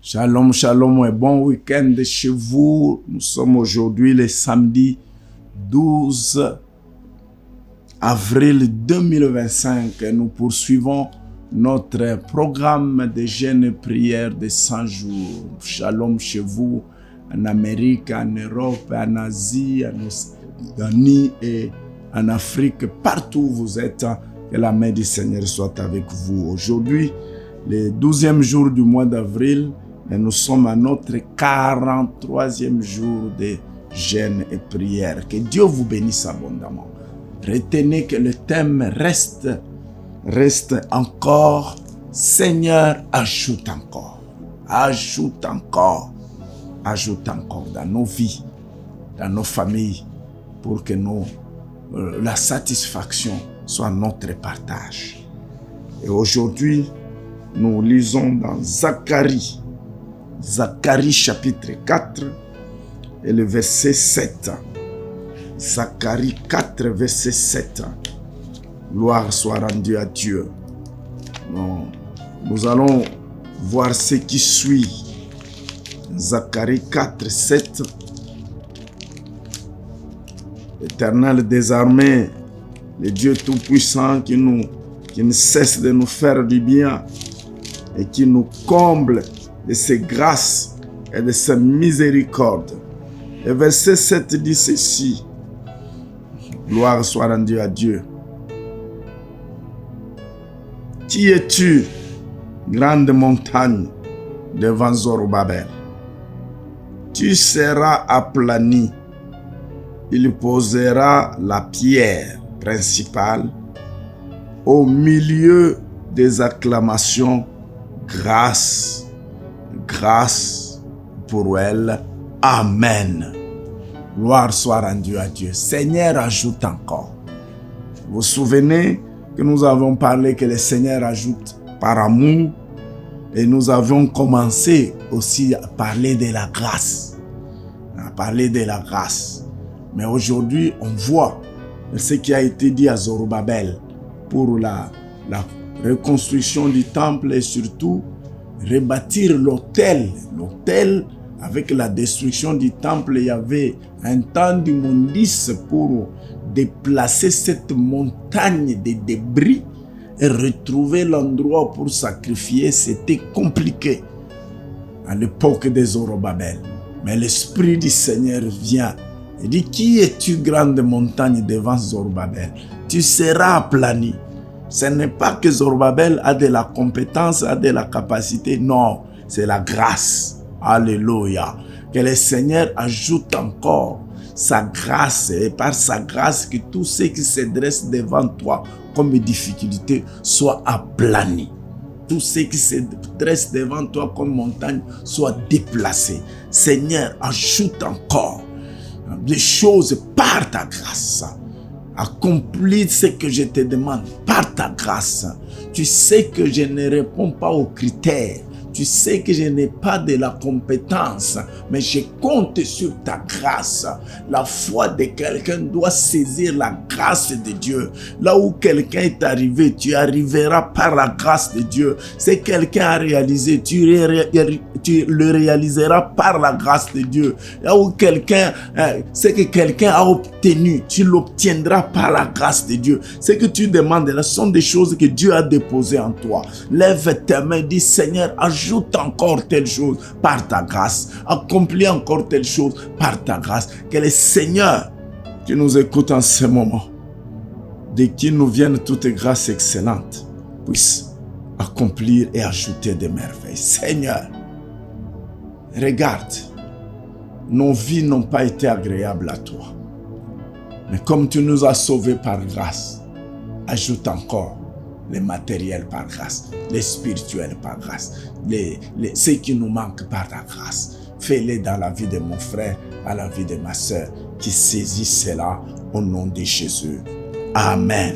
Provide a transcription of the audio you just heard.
Shalom, shalom et bon week-end chez vous. Nous sommes aujourd'hui le samedi 12 avril 2025 et nous poursuivons notre programme de jeûne et prière de 100 jours. Shalom chez vous en Amérique, en Europe, en Asie, en Océanie et en Afrique. Partout où vous êtes, que la main du Seigneur soit avec vous. Aujourd'hui, le 12e jour du mois d'avril, et nous sommes à notre 43e jour de jeûne et prière. Que Dieu vous bénisse abondamment. Retenez que le thème reste encore, Seigneur, ajoute encore dans nos vies, dans nos familles, pour que la satisfaction soit notre partage. Et aujourd'hui, nous lisons dans Zacharie chapitre 4 et le verset 7. Zacharie 4, verset 7. Gloire soit rendue à Dieu. Nous allons voir ce qui suit. Zacharie 4, 7. L'Éternel des armées, le Dieu Tout-Puissant qui ne cesse de nous faire du bien et qui nous comble de ses grâces et de sa miséricorde. Le verset 7 dit ceci. Gloire soit rendue à Dieu. Qui es-tu, grande montagne, devant Zorobabel? Tu seras aplani. Il posera la pierre principale au milieu des acclamations. Grâce pour elle. Amen. Gloire soit rendue à Dieu. Seigneur, ajoute encore. Vous vous souvenez que nous avons parlé que le Seigneur ajoute par amour et nous avions commencé aussi à parler de la grâce. Mais aujourd'hui, on voit ce qui a été dit à Zorobabel pour la reconstruction du temple et surtout rebâtir l'autel. L'autel, avec la destruction du temple, il y avait un temps d'immondice pour déplacer cette montagne de débris et retrouver l'endroit pour sacrifier. C'était compliqué à l'époque des Zorobabel. Mais l'Esprit du Seigneur vient et dit: qui es-tu, grande montagne, devant Zorobabel? Tu seras aplani. Ce n'est pas que Zorobabel a de la compétence, a de la capacité. Non, c'est la grâce. Alléluia. Que le Seigneur ajoute encore sa grâce, et par sa grâce que tout ce qui se dresse devant toi comme difficulté soit aplani. Tout ce qui se dresse devant toi comme montagne soit déplacé. Seigneur, ajoute encore des choses par ta grâce. Accomplis ce que je te demande par ta grâce. Tu sais que je ne réponds pas aux critères. Tu sais que je n'ai pas de la compétence, mais je compte sur ta grâce. La foi de quelqu'un doit saisir la grâce de Dieu. Là où quelqu'un est arrivé, tu arriveras par la grâce de Dieu. Si quelqu'un a réalisé, tu le réaliseras par la grâce de Dieu. Là où ce que quelqu'un a obtenu, tu l'obtiendras par la grâce de Dieu. Ce que tu demandes, ce sont des choses que Dieu a déposées en toi. Lève tes mains, dis: Seigneur, ajoute encore telle chose par ta grâce. Accomplis encore telle chose par ta grâce. Que le Seigneur qui nous écoute en ce moment, de qui nous viennent toutes grâces excellentes, puisse accomplir et ajouter des merveilles. Seigneur, regarde, nos vies n'ont pas été agréables à toi. Mais comme tu nous as sauvés par grâce, ajoute encore les matériels par grâce, les spirituels par grâce, ce qui nous manque par ta grâce. Fais-les dans la vie de mon frère, à la vie de ma sœur, qui saisit cela au nom de Jésus. Amen.